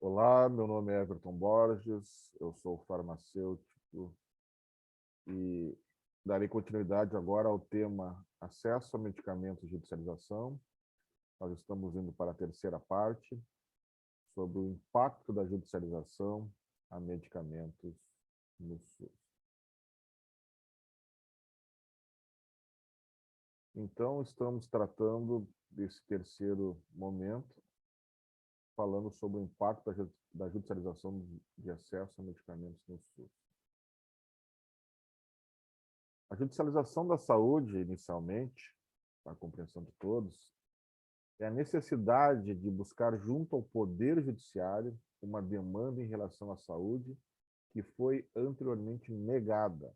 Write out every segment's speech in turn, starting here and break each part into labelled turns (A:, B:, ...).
A: Olá, meu nome é Everton Borges, eu sou farmacêutico e darei continuidade agora ao tema acesso a medicamentos e judicialização. Nós estamos indo para a terceira parte sobre o impacto da judicialização a medicamentos no SUS. Então, estamos tratando desse terceiro momento, falando sobre o impacto da judicialização de acesso a medicamentos no SUS. A judicialização da saúde, inicialmente, para a compreensão de todos, é a necessidade de buscar junto ao Poder Judiciário uma demanda em relação à saúde que foi anteriormente negada,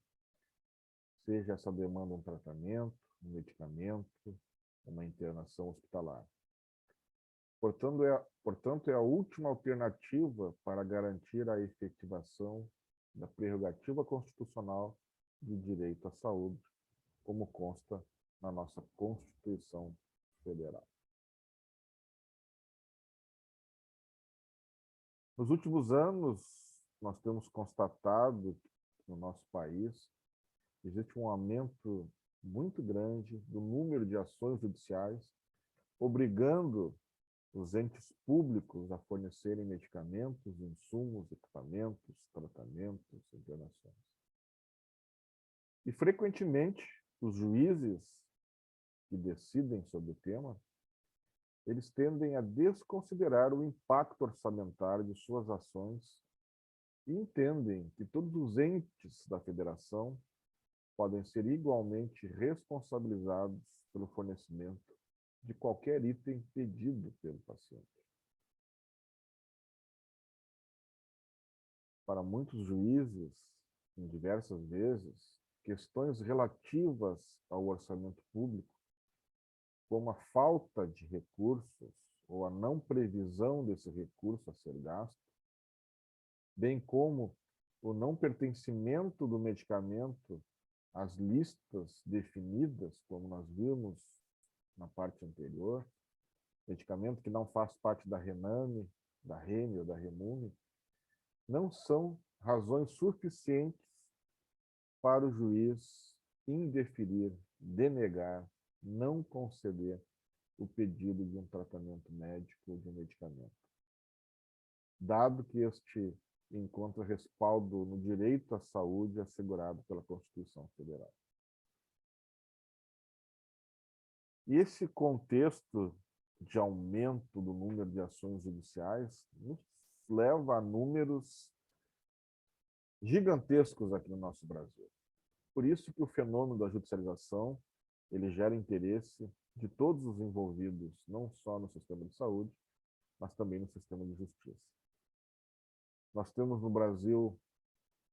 A: seja essa demanda um tratamento, um medicamento, uma internação hospitalar. Portanto, é a última alternativa para garantir a efetivação da prerrogativa constitucional de direito à saúde, como consta na nossa Constituição Federal. Nos últimos anos, nós temos constatado que no nosso país existe um aumento muito grande do número de ações judiciais, obrigando os entes públicos a fornecerem medicamentos, insumos, equipamentos, tratamentos, internações. E, frequentemente, os juízes que decidem sobre o tema, eles tendem a desconsiderar o impacto orçamentário de suas ações e entendem que todos os entes da federação podem ser igualmente responsabilizados pelo fornecimento de qualquer item pedido pelo paciente. Para muitos juízes, em diversas vezes, questões relativas ao orçamento público, como a falta de recursos ou a não previsão desse recurso a ser gasto, bem como o não pertencimento do medicamento às listas definidas, como nós vimos na parte anterior, medicamento que não faz parte da RENAME, da REME ou da REMUNE, não são razões suficientes para o juiz indeferir, denegar, não conceder o pedido de um tratamento médico ou de um medicamento, dado que este encontra respaldo no direito à saúde assegurado pela Constituição Federal. E esse contexto de aumento do número de ações judiciais nos leva a números gigantescos aqui no nosso Brasil. Por isso que o fenômeno da judicialização ele gera interesse de todos os envolvidos, não só no sistema de saúde, mas também no sistema de justiça. Nós temos no Brasil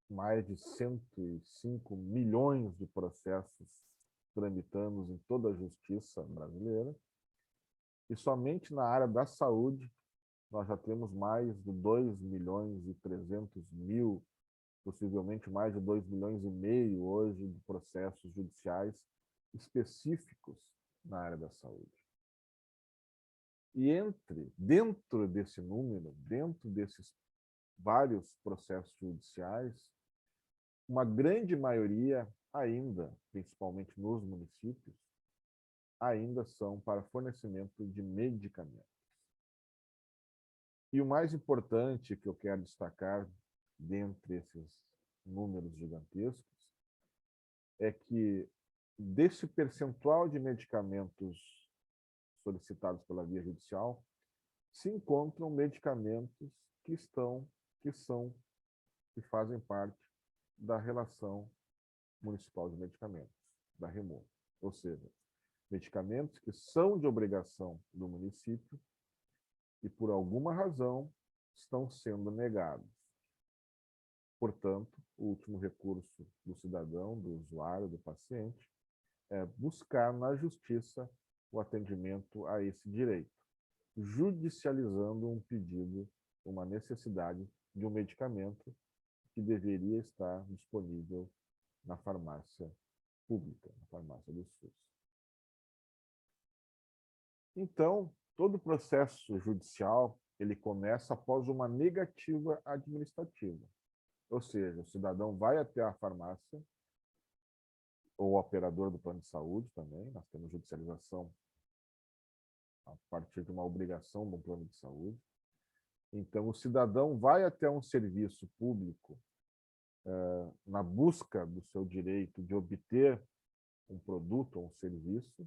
A: mais de 105 milhões de processos tramitando em toda a justiça brasileira, e somente na área da saúde nós já temos mais de 2 milhões e 300 mil, possivelmente mais de 2 milhões e meio hoje de processos judiciais específicos na área da saúde. E dentro desse número, dentro desses vários processos judiciais, uma grande maioria ainda, principalmente nos municípios, ainda são para fornecimento de medicamentos. E o mais importante que eu quero destacar dentre esses números gigantescos é que desse percentual de medicamentos solicitados pela via judicial, se encontram medicamentos que fazem parte da relação municipal de medicamentos, da REMUN. Ou seja, medicamentos que são de obrigação do município e, por alguma razão, estão sendo negados. Portanto, o último recurso do cidadão, do usuário, do paciente, é buscar na justiça o atendimento a esse direito, judicializando um pedido, uma necessidade de um medicamento que deveria estar disponível na farmácia pública, na farmácia do SUS. Então, todo processo judicial ele começa após uma negativa administrativa. Ou seja, o cidadão vai até a farmácia, ou o operador do plano de saúde também, nós temos judicialização a partir de uma obrigação de um plano de saúde. Então, o cidadão vai até um serviço público na busca do seu direito de obter um produto ou um serviço.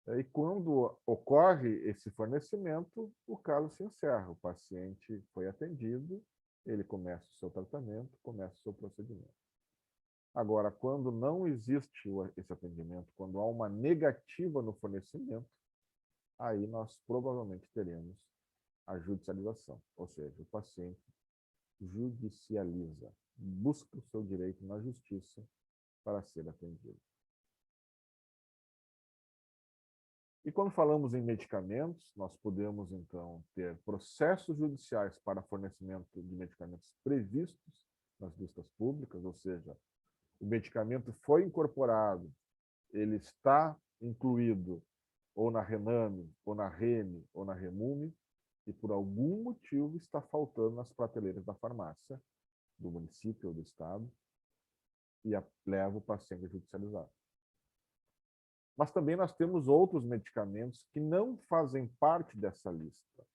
A: E quando ocorre esse fornecimento, o caso se encerra. O paciente foi atendido, ele começa o seu tratamento, começa o seu procedimento. Agora, quando não existe esse atendimento, quando há uma negativa no fornecimento, aí nós provavelmente teremos a judicialização, ou seja, o paciente judicializa, busca o seu direito na justiça para ser atendido. E quando falamos em medicamentos, nós podemos, então, ter processos judiciais para fornecimento de medicamentos previstos nas listas públicas, ou seja, o medicamento foi incorporado, ele está incluído ou na Rename, ou na Reme, ou na Remume, e por algum motivo está faltando nas prateleiras da farmácia, do município ou do estado, e leva o paciente a judicializar. Mas também nós temos outros medicamentos que não fazem parte dessa lista,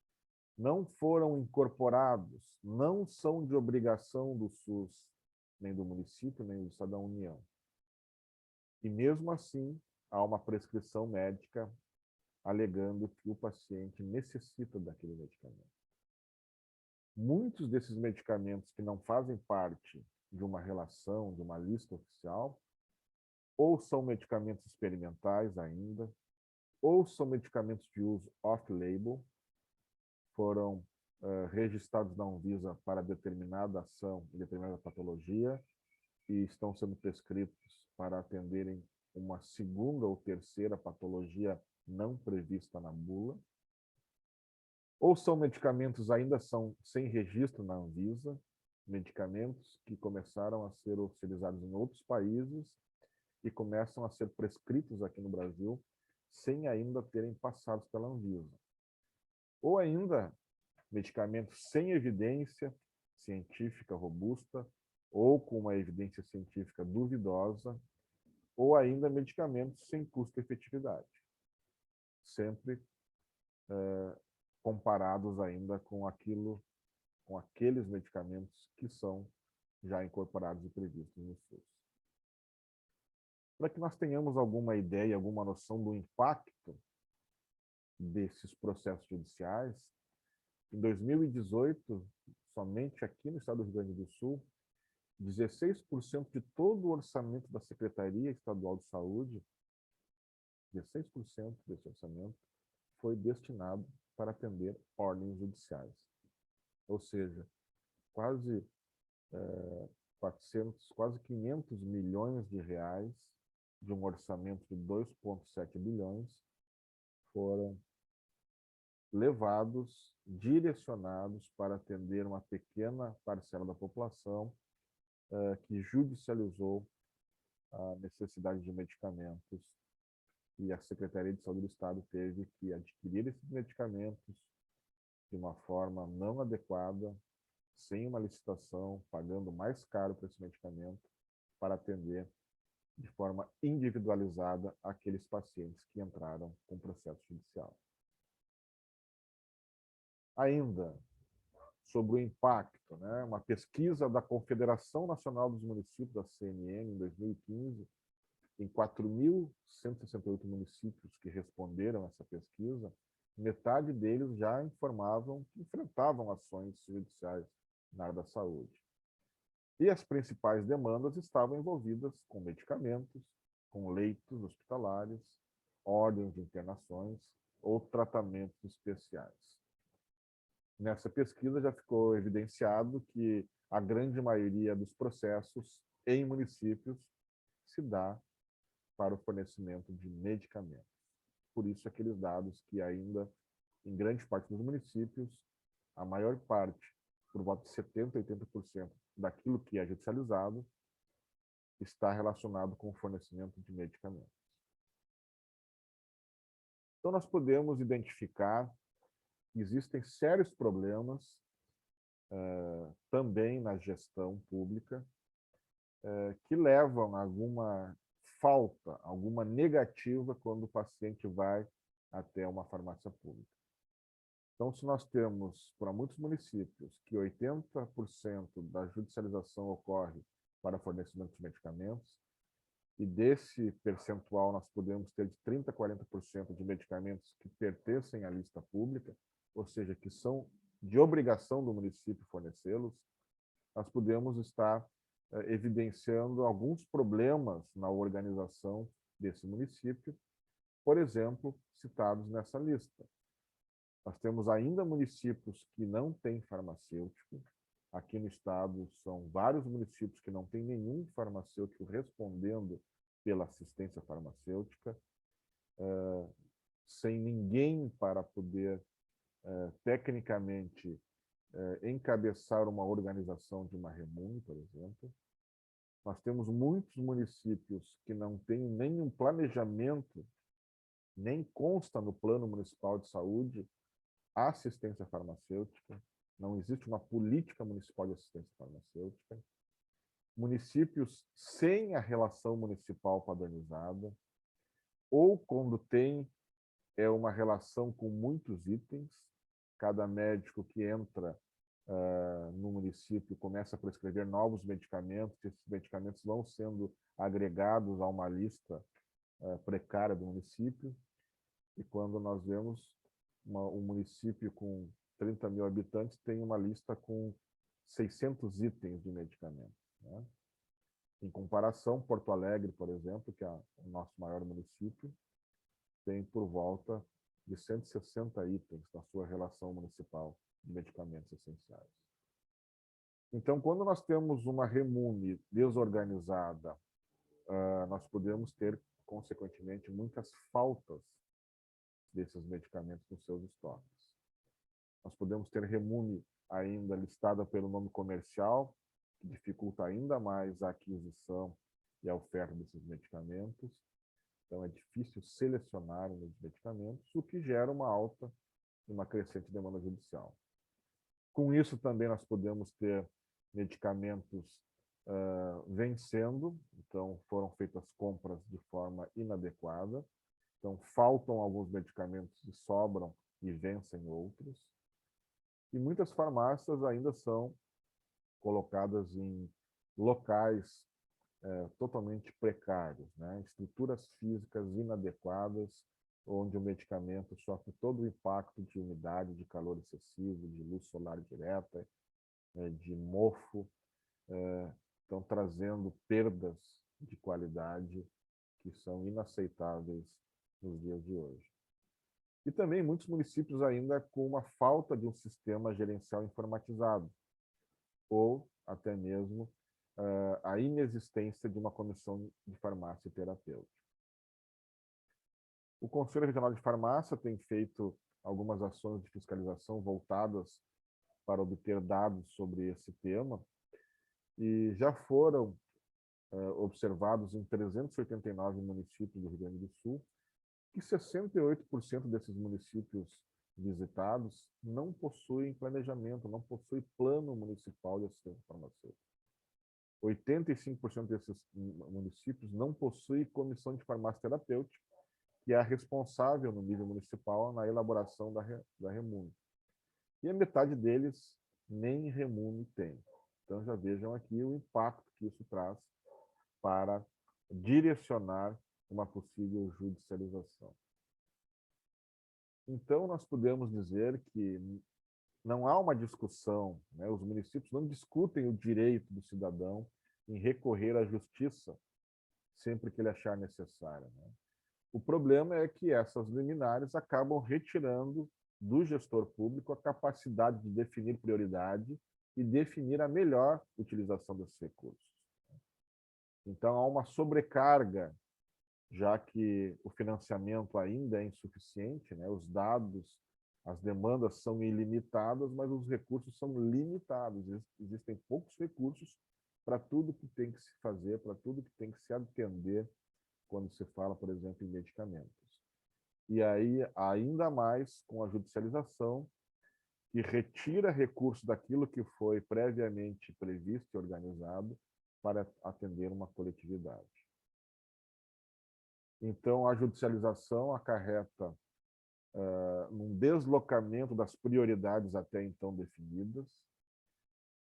A: não foram incorporados, não são de obrigação do SUS, nem do município, nem do estado da União. E mesmo assim, há uma prescrição médica alegando que o paciente necessita daquele medicamento. Muitos desses medicamentos que não fazem parte de uma relação, de uma lista oficial, ou são medicamentos experimentais ainda, ou são medicamentos de uso off-label, foram registrados na Anvisa para determinada ação e determinada patologia e estão sendo prescritos para atenderem uma segunda ou terceira patologia não prevista na bula, ou são medicamentos ainda sem registro na Anvisa, medicamentos que começaram a ser utilizados em outros países e começam a ser prescritos aqui no Brasil sem ainda terem passado pela Anvisa. Ou ainda medicamentos sem evidência científica robusta ou com uma evidência científica duvidosa, ou ainda medicamentos sem custo-efetividade, sempre comparados ainda com aqueles medicamentos que são já incorporados e previstos no SUS. Para que nós tenhamos alguma ideia, alguma noção do impacto desses processos judiciais, em 2018, somente aqui no estado do Rio Grande do Sul, 16% de todo o orçamento da Secretaria Estadual de Saúde, 16% desse orçamento, foi destinado para atender ordens judiciais. Ou seja, quase 500 milhões de reais de um orçamento de 2,7 bilhões foram levados, direcionados para atender uma pequena parcela da população que judicializou a necessidade de medicamentos e a Secretaria de Saúde do Estado teve que adquirir esses medicamentos de uma forma não adequada, sem uma licitação, pagando mais caro por esse medicamento, para atender de forma individualizada aqueles pacientes que entraram com processo judicial. Ainda sobre o impacto, uma pesquisa da Confederação Nacional dos Municípios, da CNM, em 2015, em 4.168 municípios que responderam a essa pesquisa, metade deles já informavam que enfrentavam ações judiciais na área da saúde. E as principais demandas estavam envolvidas com medicamentos, com leitos hospitalares, ordens de internações ou tratamentos especiais. Nessa pesquisa já ficou evidenciado que a grande maioria dos processos em municípios se dá para o fornecimento de medicamentos. Por isso, aqueles dados que ainda, em grande parte dos municípios, a maior parte, por volta de 70%, 80% daquilo que é judicializado, está relacionado com o fornecimento de medicamentos. Então, nós podemos identificar existem sérios problemas também na gestão pública que levam a alguma falta, alguma negativa quando o paciente vai até uma farmácia pública. Então, se nós temos, para muitos municípios, que 80% da judicialização ocorre para fornecimento de medicamentos, e desse percentual nós podemos ter de 30% a 40% de medicamentos que pertencem à lista pública, ou seja, que são de obrigação do município fornecê-los, nós podemos estar evidenciando alguns problemas na organização desse município, por exemplo, citados nessa lista. Nós temos ainda municípios que não têm farmacêutico. Aqui no estado são vários municípios que não têm nenhum farmacêutico respondendo pela assistência farmacêutica, sem ninguém para poder, tecnicamente, encabeçar uma organização de uma REMUNE, por exemplo. Nós temos muitos municípios que não têm nenhum planejamento, nem consta no Plano Municipal de Saúde a assistência farmacêutica, não existe uma política municipal de assistência farmacêutica. Municípios sem a relação municipal padronizada, ou quando tem, é uma relação com muitos itens. Cada médico que entra no município começa a prescrever novos medicamentos, e esses medicamentos vão sendo agregados a uma lista precária do município, e quando nós vemos um município com 30 mil habitantes tem uma lista com 600 itens de medicamentos, né? Em comparação, Porto Alegre, por exemplo, que é o nosso maior município, tem por volta de 160 itens na sua relação municipal de medicamentos essenciais. Então, quando nós temos uma REMUNE desorganizada, nós podemos ter, consequentemente, muitas faltas desses medicamentos nos seus estoques. Nós podemos ter REMUNE ainda listada pelo nome comercial, que dificulta ainda mais a aquisição e a oferta desses medicamentos. Então, é difícil selecionar os medicamentos, o que gera uma alta e uma crescente demanda judicial. Com isso, também nós podemos ter medicamentos vencendo, então foram feitas compras de forma inadequada, então faltam alguns medicamentos e sobram e vencem outros. E muitas farmácias ainda são colocadas em locais totalmente precários, né? Estruturas físicas inadequadas, onde o medicamento sofre todo o impacto de umidade, de calor excessivo, de luz solar direta, de mofo, estão trazendo perdas de qualidade que são inaceitáveis nos dias de hoje. E também muitos municípios ainda com uma falta de um sistema gerencial informatizado, ou até mesmo a inexistência de uma comissão de farmácia terapêutica. O Conselho Regional de Farmácia tem feito algumas ações de fiscalização voltadas para obter dados sobre esse tema, e já foram observados em 389 municípios do Rio Grande do Sul, que 68% desses municípios visitados não possuem planejamento, não possuem plano municipal de assistência farmacêutica. 85% desses municípios não possuem comissão de farmácia terapêutica, que é a responsável no nível municipal na elaboração da REMUNE. E a metade deles nem REMUNE tem. Então já vejam aqui o impacto que isso traz para direcionar uma possível judicialização. Então, nós podemos dizer que não há uma discussão, né? Os municípios não discutem o direito do cidadão em recorrer à justiça sempre que ele achar necessário, né? O problema é que essas liminares acabam retirando do gestor público a capacidade de definir prioridade e definir a melhor utilização desses recursos. Então, há uma sobrecarga, já que o financiamento ainda é insuficiente, né? Os dados, as demandas são ilimitadas, mas os recursos são limitados. Existem poucos recursos para tudo que tem que se fazer, para tudo que tem que se atender quando se fala, por exemplo, em medicamentos. E aí, ainda mais com a judicialização, e retira recursos daquilo que foi previamente previsto e organizado para atender uma coletividade. Então, a judicialização acarreta um deslocamento das prioridades até então definidas.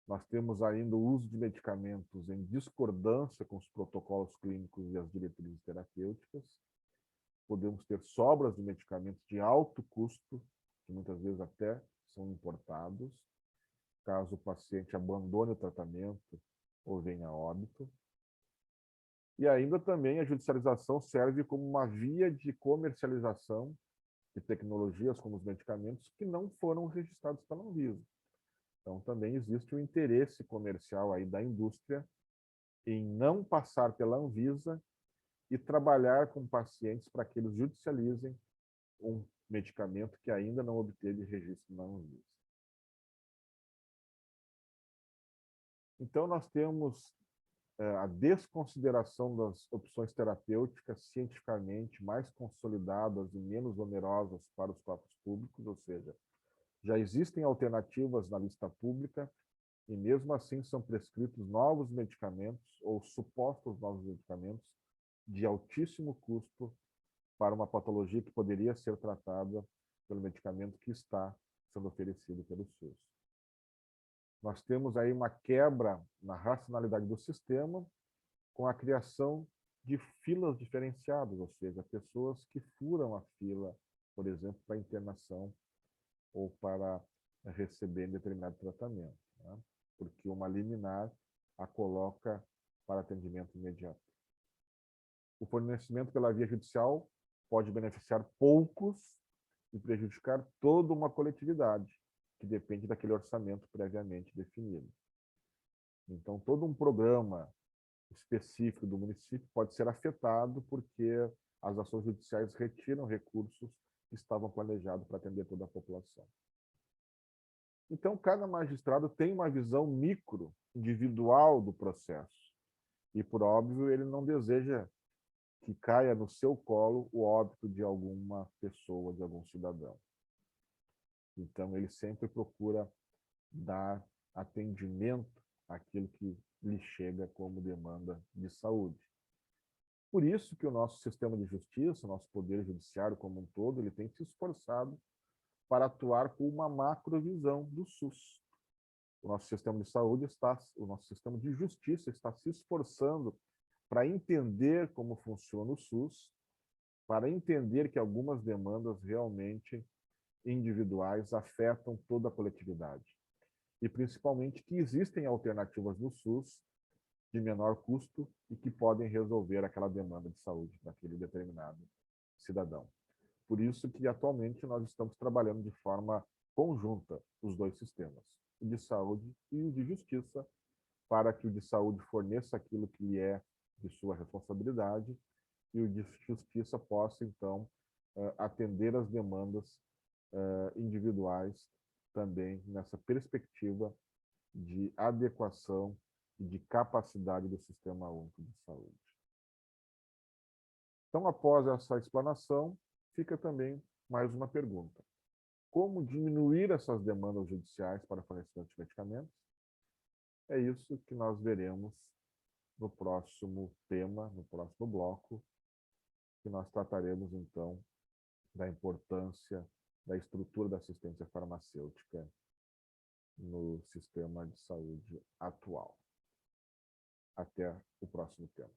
A: Nós temos ainda o uso de medicamentos em discordância com os protocolos clínicos e as diretrizes terapêuticas. Podemos ter sobras de medicamentos de alto custo, que muitas vezes até são importados, caso o paciente abandone o tratamento ou venha a óbito. E ainda também a judicialização serve como uma via de comercialização de tecnologias como os medicamentos que não foram registrados pela Anvisa. Então, também existe um interesse comercial aí da indústria em não passar pela Anvisa e trabalhar com pacientes para que eles judicializem um medicamento que ainda não obteve registro na Anvisa. Então, nós temos a desconsideração das opções terapêuticas cientificamente mais consolidadas e menos onerosas para os corpos públicos, ou seja, já existem alternativas na lista pública e mesmo assim são prescritos novos medicamentos ou supostos novos medicamentos de altíssimo custo para uma patologia que poderia ser tratada pelo medicamento que está sendo oferecido pelo SUS. Nós temos aí uma quebra na racionalidade do sistema com a criação de filas diferenciadas, ou seja, pessoas que furam a fila, por exemplo, para internação ou para receber determinado tratamento, né? Porque uma liminar a coloca para atendimento imediato. O fornecimento pela via judicial pode beneficiar poucos e prejudicar toda uma coletividade, que depende daquele orçamento previamente definido. Então, todo um programa específico do município pode ser afetado porque as ações judiciais retiram recursos que estavam planejados para atender toda a população. Então, cada magistrado tem uma visão micro, individual do processo. E, por óbvio, ele não deseja que caia no seu colo o óbito de alguma pessoa, de algum cidadão. Então, ele sempre procura dar atendimento àquilo que lhe chega como demanda de saúde. Por isso que o nosso sistema de justiça, o nosso poder judiciário como um todo, ele tem se esforçado para atuar com uma macrovisão do SUS. O nosso sistema de saúde o nosso sistema de justiça está se esforçando para entender como funciona o SUS, para entender que algumas demandas realmente individuais afetam toda a coletividade. E principalmente que existem alternativas no SUS de menor custo e que podem resolver aquela demanda de saúde daquele determinado cidadão. Por isso que atualmente nós estamos trabalhando de forma conjunta os dois sistemas, o de saúde e o de justiça, para que o de saúde forneça aquilo que lhe é de sua responsabilidade e o de justiça possa, então, atender as demandas individuais também nessa perspectiva de adequação e de capacidade do Sistema Único de Saúde. Então, após essa explanação, fica também mais uma pergunta. Como diminuir essas demandas judiciais para fornecimento de medicamentos? É isso que nós veremos no próximo tema, no próximo bloco, que nós trataremos, então, da importância da estrutura da assistência farmacêutica no sistema de saúde atual. Até o próximo tema.